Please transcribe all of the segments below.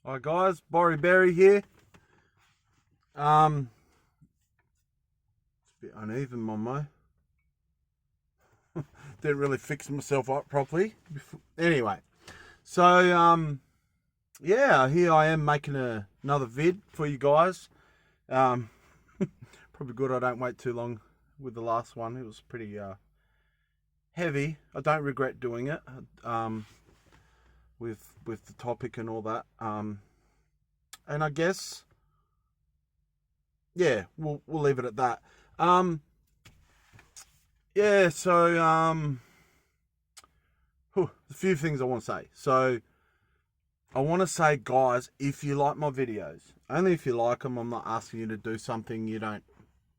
Hi guys, Borry Berry here. It's a bit uneven, Momo. Didn't really fix myself up properly. Anyway, so yeah, here I am making another vid for you guys. Probably good I don't wait too long with the last one. It was pretty heavy. I don't regret doing it. With the topic and all that. And I guess, yeah, we'll leave it at that. Yeah, so a few things I want to say. So I want to say, guys, if you like my videos, only if you like them. I'm not asking you to do something you don't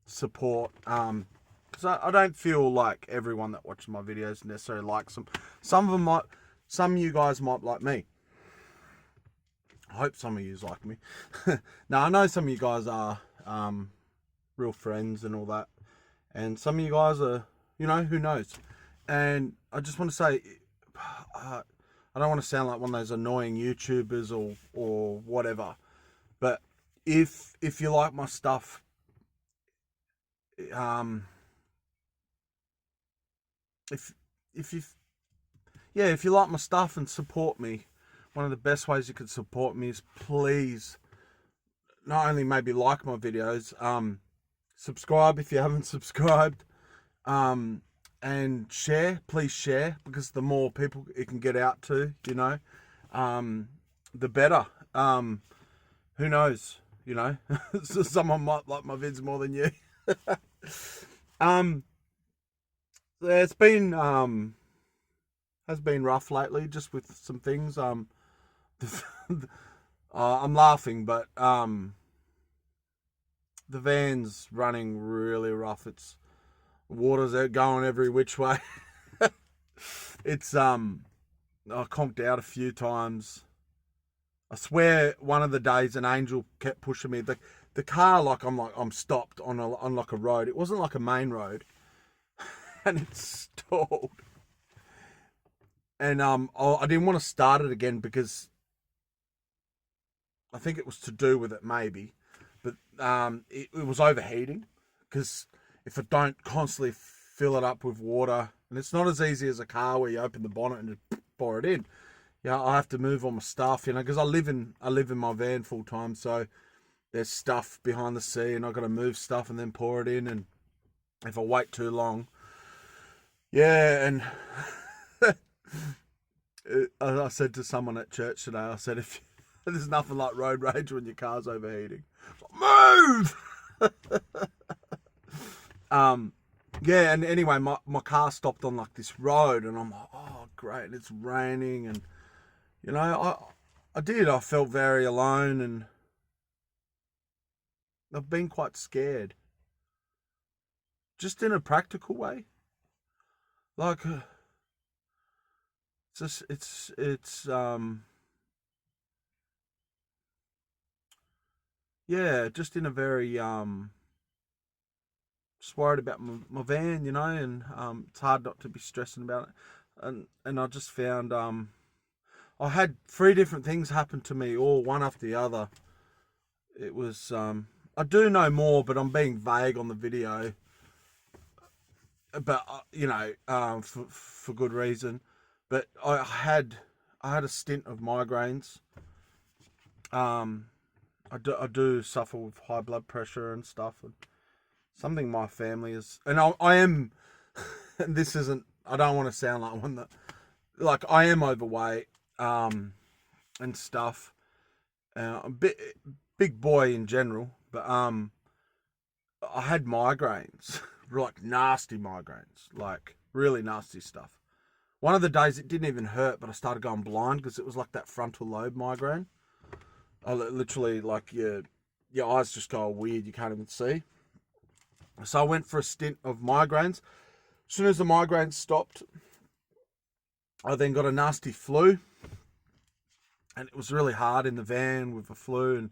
support. Because I don't feel like everyone that watches my videos necessarily likes them. Some of you guys might like me. I hope some of you like me. Now, I know some of you guys are real friends and all that. And some of you guys are, who knows. And I just want to say, I don't want to sound like one of those annoying YouTubers or whatever. But if you like my stuff, if you like my stuff and support me, one of the best ways you can support me is please not only maybe like my videos, subscribe if you haven't subscribed, and share. Please share, because the more people it can get out to, the better. Who knows? So someone might like my vids more than you. It's been has been rough lately, just with some things. I'm laughing, but the van's running really rough. It's water's out going every which way. It's I conked out a few times. I swear one of the days an angel kept pushing me. The car, I'm stopped on like a road. It wasn't like a main road, and it stalled. And I didn't want to start it again because I think it was to do with it maybe, but it was overheating, because if I don't constantly fill it up with water, and it's not as easy as a car where you open the bonnet and just pour it in. I have to move all my stuff, because I live in my van full time, so there's stuff behind the seat, and I've got to move stuff and then pour it in, and if I wait too long, and I said to someone at church today, I said, if there's nothing like road rage when your car's overheating. Move! And anyway, my car stopped on like this road, and I'm like, oh great, it's raining, and I felt very alone, and I've been quite scared, just in a practical way. Like it's just in a very just worried about my van, and it's hard not to be stressing about it. And I just found I had 3 different things happen to me, all one after the other. It was I do know more, but I'm being vague on the video. But for good reason. But I had a stint of migraines. I do suffer with high blood pressure and stuff, and something my family is, and I am. This isn't. I don't want to sound like one that, like, I am overweight, and stuff. A big boy in general, but I had migraines, like nasty migraines, like really nasty stuff. One of the days it didn't even hurt, but I started going blind because it was like that frontal lobe migraine. I literally, like, your eyes just go weird, you can't even see. So I went for a stint of migraines. As soon as the migraines stopped, I then got a nasty flu, and it was really hard in the van with the flu. And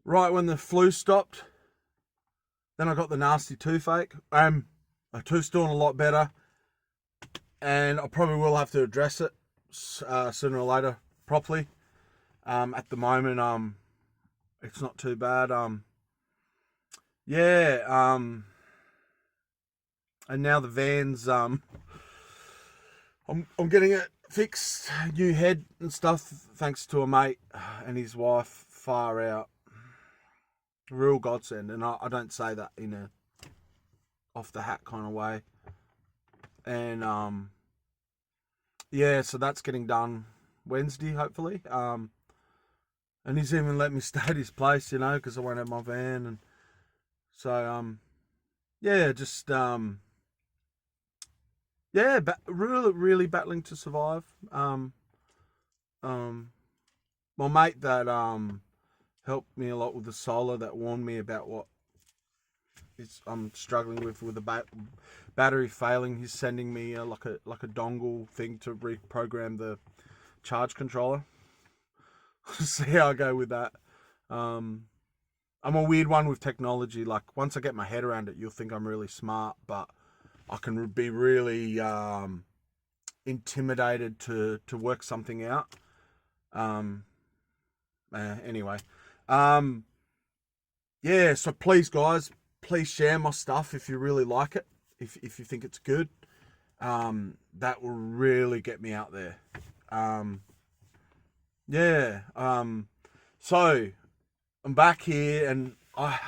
right when the flu stopped, then I got the nasty toothache. My tooth's doing a lot better, and I probably will have to address it sooner or later properly. At the moment, it's not too bad. Yeah. And now the van's I'm getting it fixed, new head and stuff, thanks to a mate and his wife. Far out, real godsend, and I don't say that in a off the hat kind of way. And yeah, so that's getting done Wednesday, hopefully. And he's even let me stay at his place, you know, because I won't have my van, and so yeah, just yeah, really battling to survive. My mate that helped me a lot with the solar, that warned me about what I'm struggling with the battery failing. He's sending me like a dongle thing to reprogram the charge controller. See how I go with that. I'm a weird one with technology. Like, once I get my head around it, you'll think I'm really smart, but I can be really intimidated to work something out. Anyway, yeah. So please, guys, please share my stuff if you really like it. If you think it's good, that will really get me out there. Yeah. So I'm back here, and I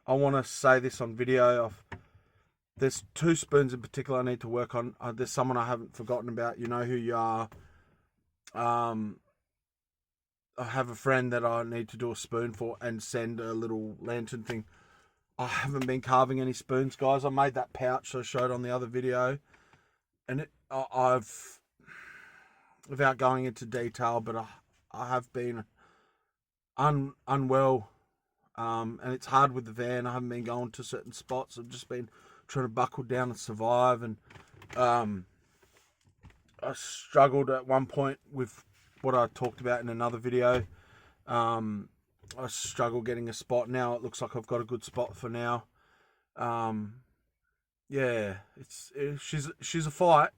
want to say this on video. There's 2 spoons in particular I need to work on. There's someone I haven't forgotten about. You know who you are. I have a friend that I need to do a spoon for and send a little lantern thing. I haven't been carving any spoons, guys. I made that pouch I showed on the other video, and I've, without going into detail, but I have been unwell, and it's hard with the van. I haven't been going to certain spots. I've just been trying to buckle down and survive, and I struggled at one point with what I talked about in another video. I struggled getting a spot. Now it looks like I've got a good spot for now. Yeah, she's a fight.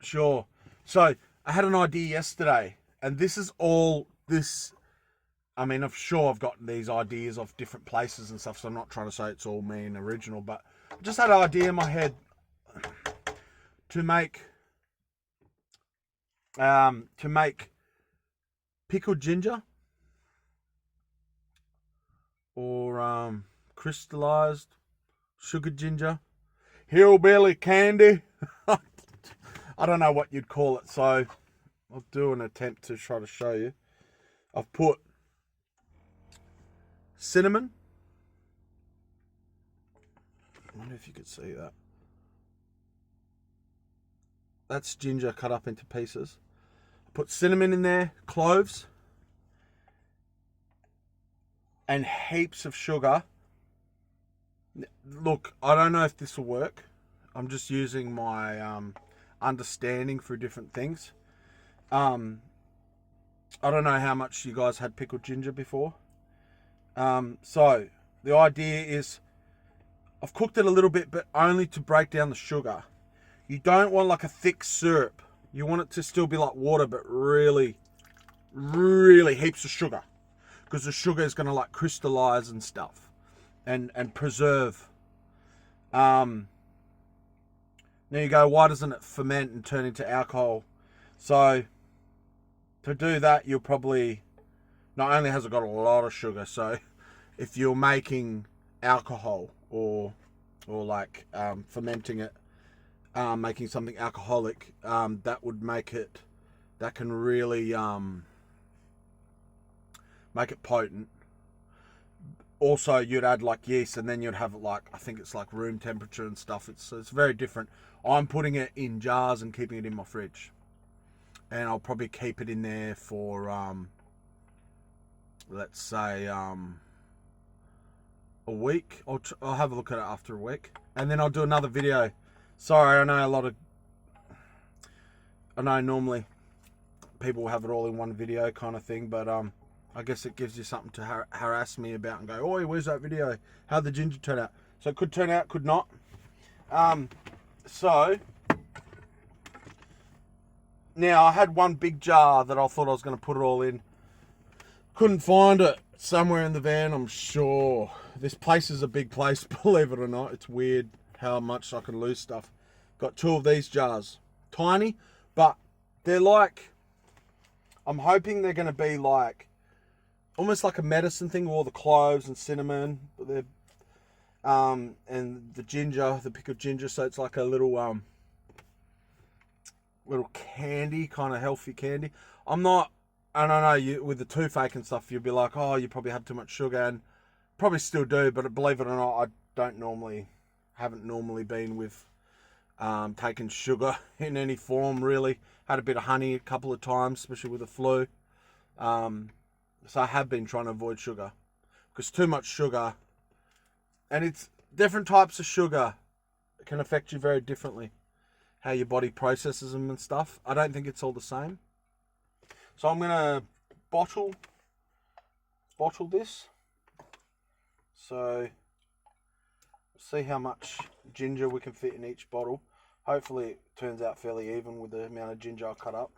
Sure. So I had an idea yesterday, and this is all this. I mean, I'm sure I've gotten these ideas off different places and stuff, so I'm not trying to say it's all me and original, but I just had an idea in my head to make pickled ginger, or crystallized sugar ginger, hillbilly candy. I don't know what you'd call it, so I'll do an attempt to try to show you. I've put cinnamon. I wonder if you could see that. That's ginger cut up into pieces. I put cinnamon in there, cloves, and heaps of sugar. Look, I don't know if this will work. I'm just using my understanding for different things. I don't know how much you guys had pickled ginger before. So the idea is, I've cooked it a little bit, but only to break down the sugar. You don't want like a thick syrup. You want it to still be like water, but really, really heaps of sugar, because the sugar is going to like crystallize and stuff, and preserve. Now you go, why doesn't it ferment and turn into alcohol? So to do that, you'll probably, not only has it got a lot of sugar, so if you're making alcohol or like fermenting it, making something alcoholic, that would make it, that can really make it potent. Also, you'd add like yeast, and then you'd have it like, I think it's like room temperature and stuff. It's very different. I'm putting it in jars and keeping it in my fridge, and I'll probably keep it in there for let's say a week. I'll have a look at it after a week, and then I'll do another video. Sorry, I know normally people have it all in one video kind of thing, but I guess it gives you something to harass me about and go, oi, where's that video? How'd the ginger turn out? So it could turn out, could not. So Now, I had one big jar that I thought I was going to put it all in. Couldn't find it. Somewhere in the van, I'm sure. This place is a big place, believe it or not. It's weird how much I can lose stuff. Got 2 of these jars. Tiny, but they're like... I'm hoping they're going to be like... almost like a medicine thing, all the cloves and cinnamon. They're, and the ginger, the pickled ginger. So it's like a little... little candy, kind of healthy candy. I'm not... And I know you with the toothache and stuff, you'll be like, oh, you probably have too much sugar, and probably still do, but believe it or not, I haven't normally been with taking sugar in any form, really. Had a bit of honey a couple of times, especially with the flu. So I have been trying to avoid sugar, because too much sugar, and it's different types of sugar can affect you very differently, how your body processes them and stuff. I don't think it's all the same. So I'm going to bottle this. So see how much ginger we can fit in each bottle. Hopefully it turns out fairly even with the amount of ginger I cut up.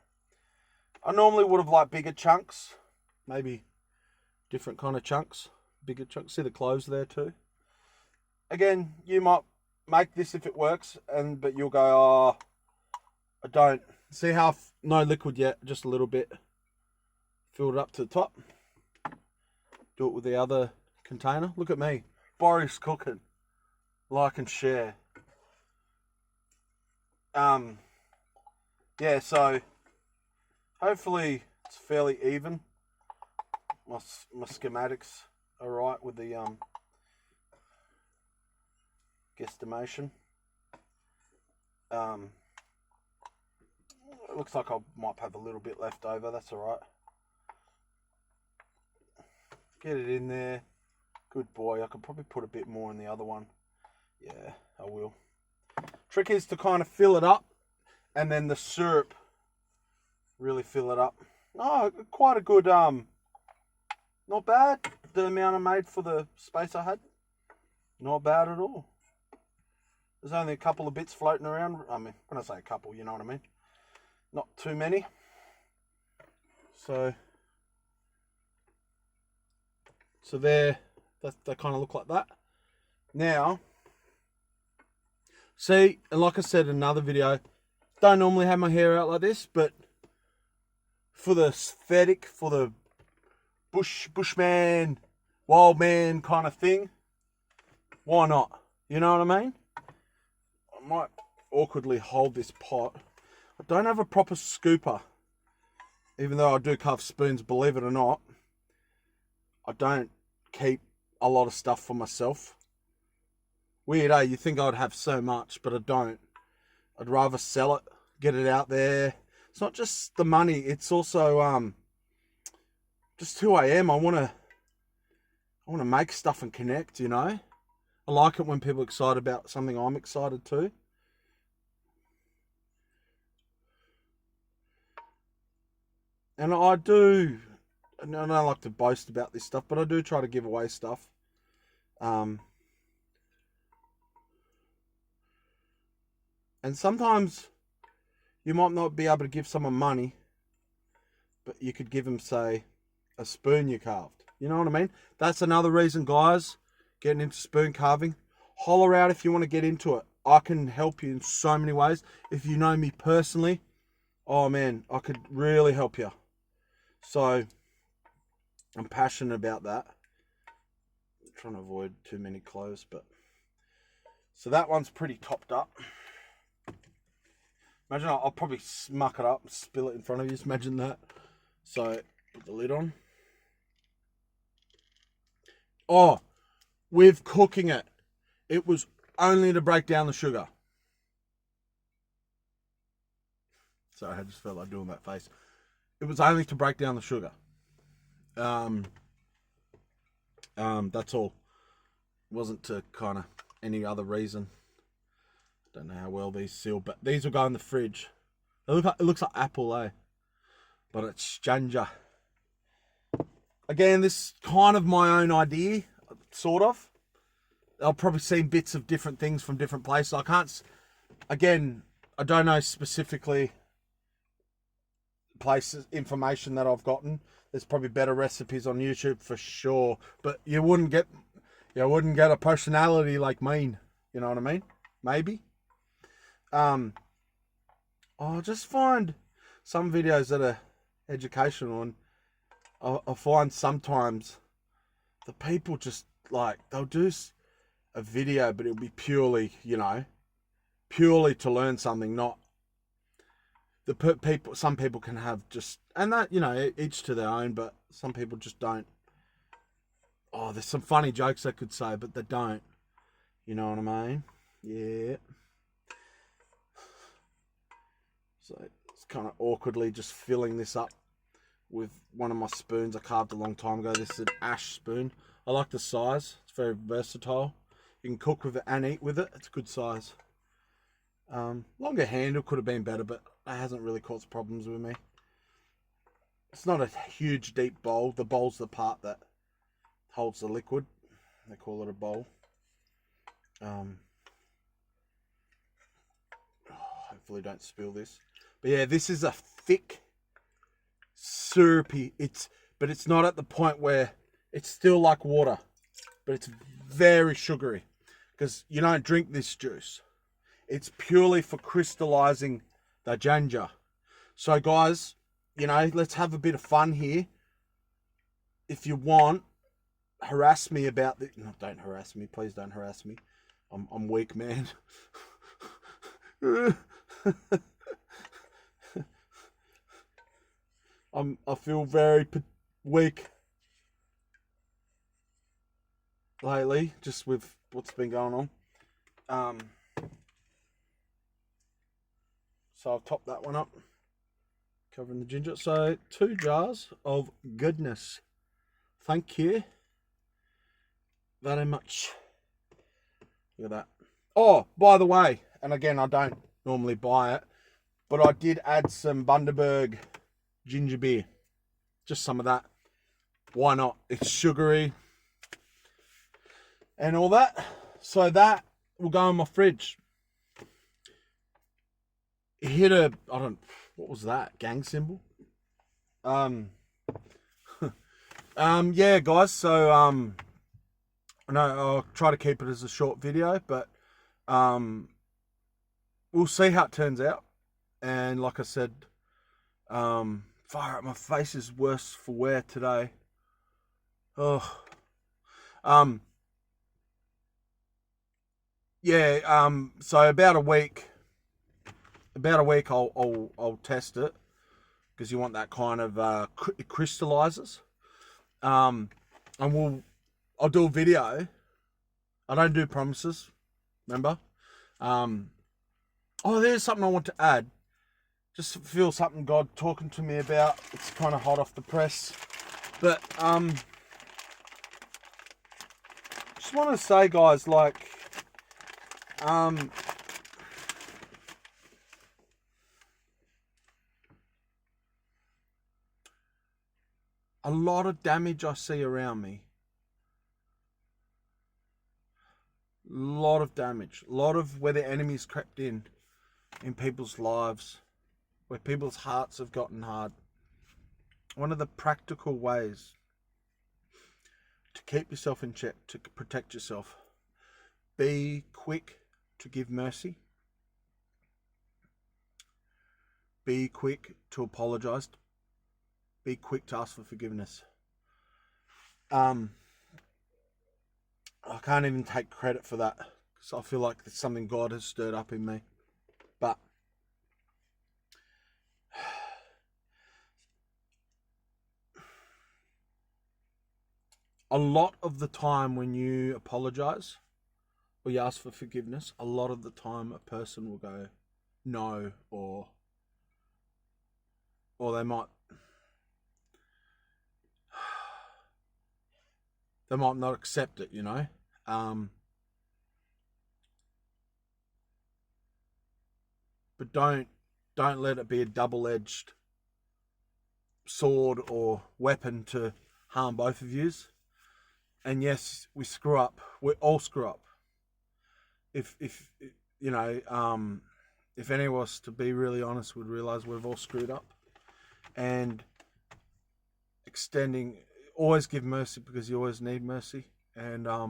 I normally would have liked bigger chunks. Maybe different kind of chunks. Bigger chunks. See the cloves there too. Again, you might make this if it works, but you'll go, oh, I don't. See how no liquid yet, just a little bit. Fill it up to the top. Do it with the other container. Look at me. Boris cooking. Like and share. Yeah, so hopefully it's fairly even. My schematics are right with the guesstimation. It looks like I might have a little bit left over. That's all right. Get it in there. Good boy. I could probably put a bit more in the other one. Yeah, I will. Trick is to kind of fill it up, and then the syrup really fill it up. Oh, quite a good, not bad. The amount I made for the space I had. Not bad at all. There's only a couple of bits floating around. I mean, when I say a couple, you know what I mean. Not too many. So there, they kind of look like that. Now, see, and like I said in another video, don't normally have my hair out like this, but for the aesthetic, for the bushman, wild man kind of thing, why not? You know what I mean? I might awkwardly hold this pot. I don't have a proper scooper, even though I do carve spoons, believe it or not. I don't keep a lot of stuff for myself. Weird, eh? You think I'd have so much, but I don't. I'd rather sell it, get it out there. It's not just the money, it's also just who I am. I want to make stuff and connect, you know? I like it when people are excited about something I'm excited too. And I don't like to boast about this stuff, but I do try to give away stuff. And sometimes you might not be able to give someone money, but you could give them, say, a spoon you carved. You know what I mean? That's another reason, guys, getting into spoon carving. Holler out if you want to get into it. I can help you in so many ways. If you know me personally, oh man, I could really help you. So, I'm passionate about that. I'm trying to avoid too many clothes, but... So that one's pretty topped up. Imagine I'll probably smuck it up and spill it in front of you. Just imagine that. So, put the lid on. Oh, with cooking it, it was only to break down the sugar. Sorry, I just felt like doing that face. It was only to break down the sugar. That's all. It wasn't to kind of any other reason. Don't know how well these seal, but these will go in the fridge. It looks like apple, eh? But it's ginger. Again, this is kind of my own idea, sort of. I'll probably see bits of different things from different places. I don't know specifically places, information that I've gotten. There's probably better recipes on YouTube for sure, but you wouldn't get a personality like mine. You know what I mean? Maybe. I just find some videos that are educational, and I find sometimes the people just like, they'll do a video, but it'll be purely, purely to learn something, not the people. Some people can have just, and that, each to their own, but some people just don't. Oh, there's some funny jokes they could say, but they don't. You know what I mean? Yeah. So it's kind of awkwardly just filling this up with one of my spoons I carved a long time ago. This is an ash spoon. I like the size. It's very versatile. You can cook with it and eat with it. It's a good size. Longer handle could have been better, but that hasn't really caused problems with me. It's not a huge, deep bowl. The bowl's the part that holds the liquid. They call it a bowl. Hopefully don't spill this. But yeah, this is a thick, syrupy. But it's not at the point where it's still like water, but it's very sugary, because you don't drink this juice. It's purely for crystallizing the ginger. So guys, let's have a bit of fun here. If you want, harass me about this. No, don't harass me. Please don't harass me. I'm weak, man. I feel very weak lately, just with what's been going on. So I'll top that one up, covering the ginger. So 2 jars of goodness. Thank you very much. Look at that. Oh, by the way, and again, I don't normally buy it, but I did add some Bundaberg ginger beer. Just some of that. Why not? It's sugary and all that. So that will go in my fridge. What was that? Gang symbol? Yeah, guys. So, I know I'll try to keep it as a short video, but, we'll see how it turns out. And like I said, fire up, my face is worse for wear today. Oh, yeah. So about a week I'll test it, because you want that kind of it crystallizes. And I'll do a video. I don't do promises, remember. There's something I want to add. Just feel something God talking to me about. It's kind of hot off the press, but just want to say, guys, like, a lot of damage I see around me. A lot of damage. A lot of where the enemy's crept in people's lives, where people's hearts have gotten hard. One of the practical ways to keep yourself in check, to protect yourself, be quick to give mercy. Be quick to apologize. Be quick to ask for forgiveness. I can't even take credit for that, because I feel like it's something God has stirred up in me. But a lot of the time when you apologize or you ask for forgiveness, a lot of the time a person will go no, or they might not accept it, but don't let it be a double-edged sword or weapon to harm both of yous. And yes, we screw up. We all screw up. If any of us, to be really honest, would realize we've all screwed up. and extending. Always give mercy because you always need mercy. And I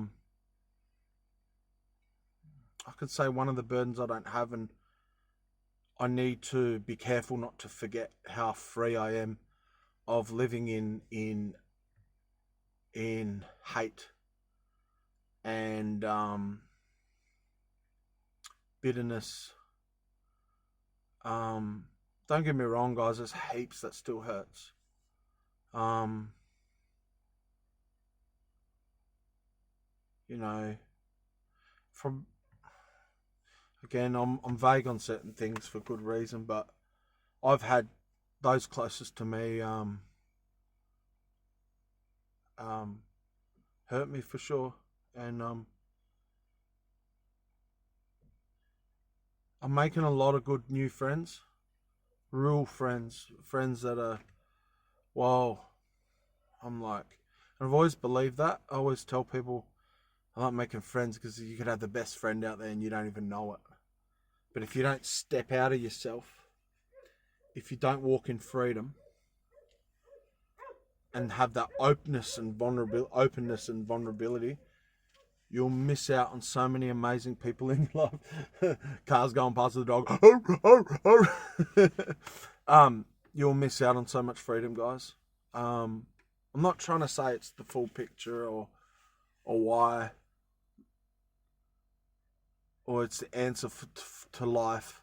could say one of the burdens I don't have, and I need to be careful not to forget how free I am of living in hate and bitterness. Don't get me wrong, guys. There's heaps that still hurts. You know, from again, I'm vague on certain things for good reason, but I've had those closest to me hurt me for sure, and I'm making a lot of good new friends, real friends, friends that are, well, I'm like, and I've always believed that. I always tell people I like making friends because you could have the best friend out there and you don't even know it. But if you don't step out of yourself, if you don't walk in freedom and have that openness and vulnerability, you'll miss out on so many amazing people in your life. Cars going past the dog. You'll miss out on so much freedom, guys. I'm not trying to say it's the full picture or why, or it's the answer to life.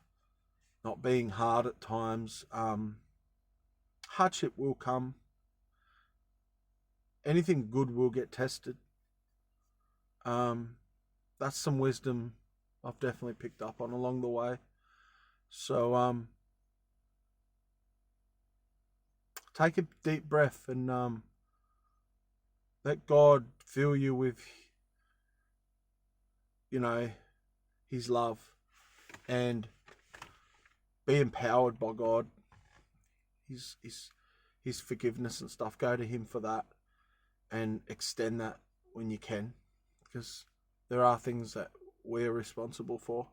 Not being hard at times. Hardship will come. Anything good will get tested. That's some wisdom I've definitely picked up on along the way. So take a deep breath and let God fill you with, His love, and be empowered by God, His forgiveness and stuff. Go to Him for that and extend that when you can, because there are things that we're responsible for.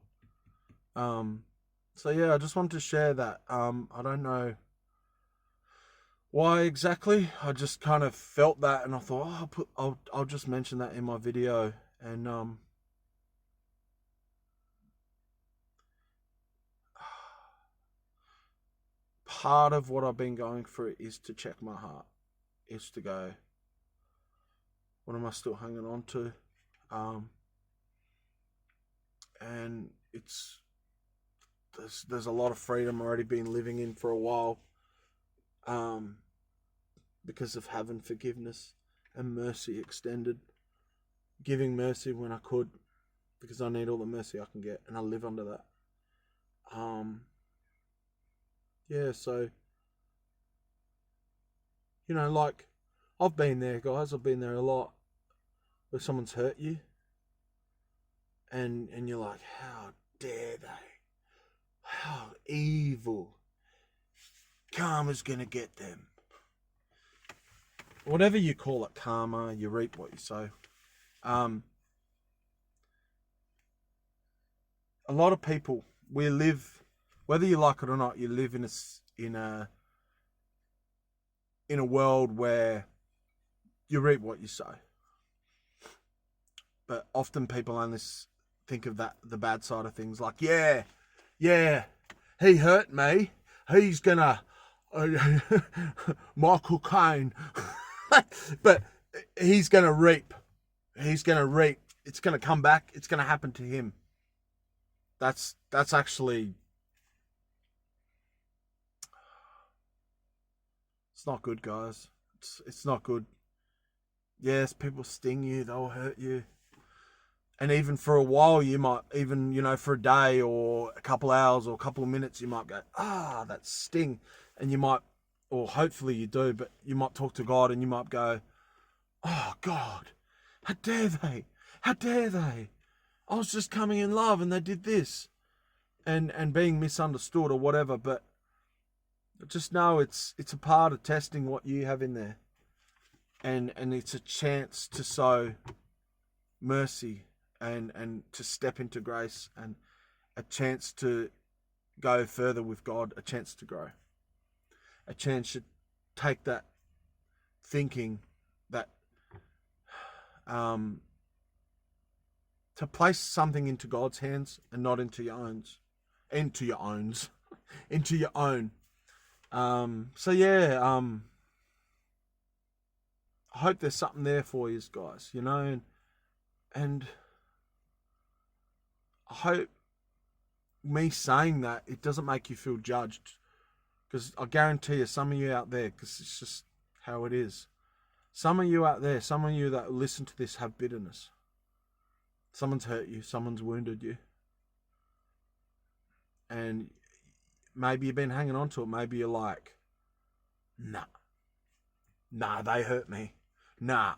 So yeah, I just wanted to share that. I don't know why exactly. I just kind of felt that, and I thought, I'll just mention that in my video. And part of what I've been going through is to check my heart, is to go, what am I still hanging on to? And there's a lot of freedom already been living in for a while, because of having forgiveness and mercy extended, giving mercy when I could, because I need all the mercy I can get, and I live under that. Yeah, so, like, I've been there, guys. I've been there a lot, where someone's hurt you, and you're like, how dare they? How evil. Karma's gonna get them. Whatever you call it, karma, you reap what you sow. A lot of people, we live, whether you like it or not, you live in a world where you reap what you sow. But often people only think of the bad side of things, like, yeah, he hurt me, he's gonna Michael Caine, but he's gonna reap, it's gonna come back, it's gonna happen to him. That's actually, it's not good, guys. It's not good. Yes, people sting you, they'll hurt you. And even for a while, you might, even, for a day or a couple hours or a couple of minutes, you might go, that sting. And you might, or hopefully you do, but you might talk to God and you might go, oh, God, how dare they? How dare they? I was just coming in love and they did this. And being misunderstood or whatever, but just know it's a part of testing what you have in there. And it's a chance to sow mercy and to step into grace, and a chance to go further with God, a chance to grow. a chance to take that thinking, that to place something into God's hands and not into your own. Into your own. So yeah, I hope there's something there for you guys, you know, and I hope me saying that, it doesn't make you feel judged, because I guarantee you, some of you out there, because it's just how it is, some of you out there, some of you that listen to this have bitterness. Someone's hurt you, someone's wounded you, and maybe you've been hanging on to it. Maybe you're like, nah, they hurt me, nah.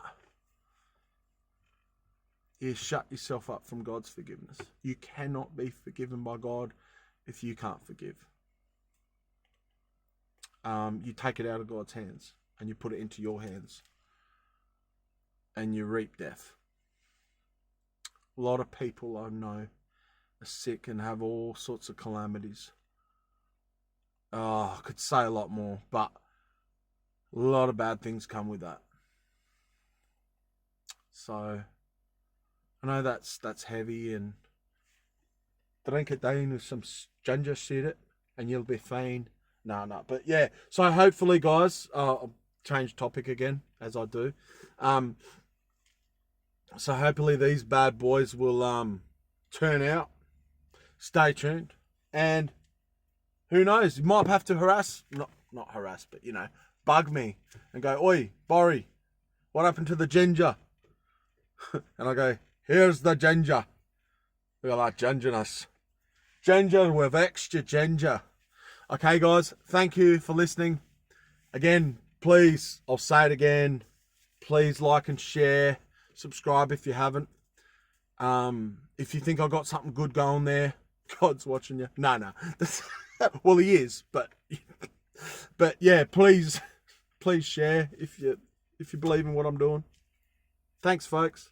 You shut yourself up from God's forgiveness. You cannot be forgiven by God if you can't forgive. You take it out of God's hands and you put it into your hands, and you reap death. A lot of people I know are sick and have all sorts of calamities. Oh, I could say a lot more, but a lot of bad things come with that. So I know that's heavy, and drink it down with some ginger, said it, and you'll be fine. No, but yeah. So hopefully, guys, I'll change topic again as I do. So hopefully these bad boys will turn out. Stay tuned, and who knows? You might have to not harass, but you know, bug me and go, "Oi, Borry, what happened to the ginger?" And I go, "Here's the ginger." We got like gingerness. Ginger with extra ginger. Okay, guys, thank you for listening. Again, please, I'll say it again. Please like and share. Subscribe if you haven't. If you think I got something good going there, God's watching you. No. Well, he is, but yeah, please share if you believe in what I'm doing. Thanks, folks.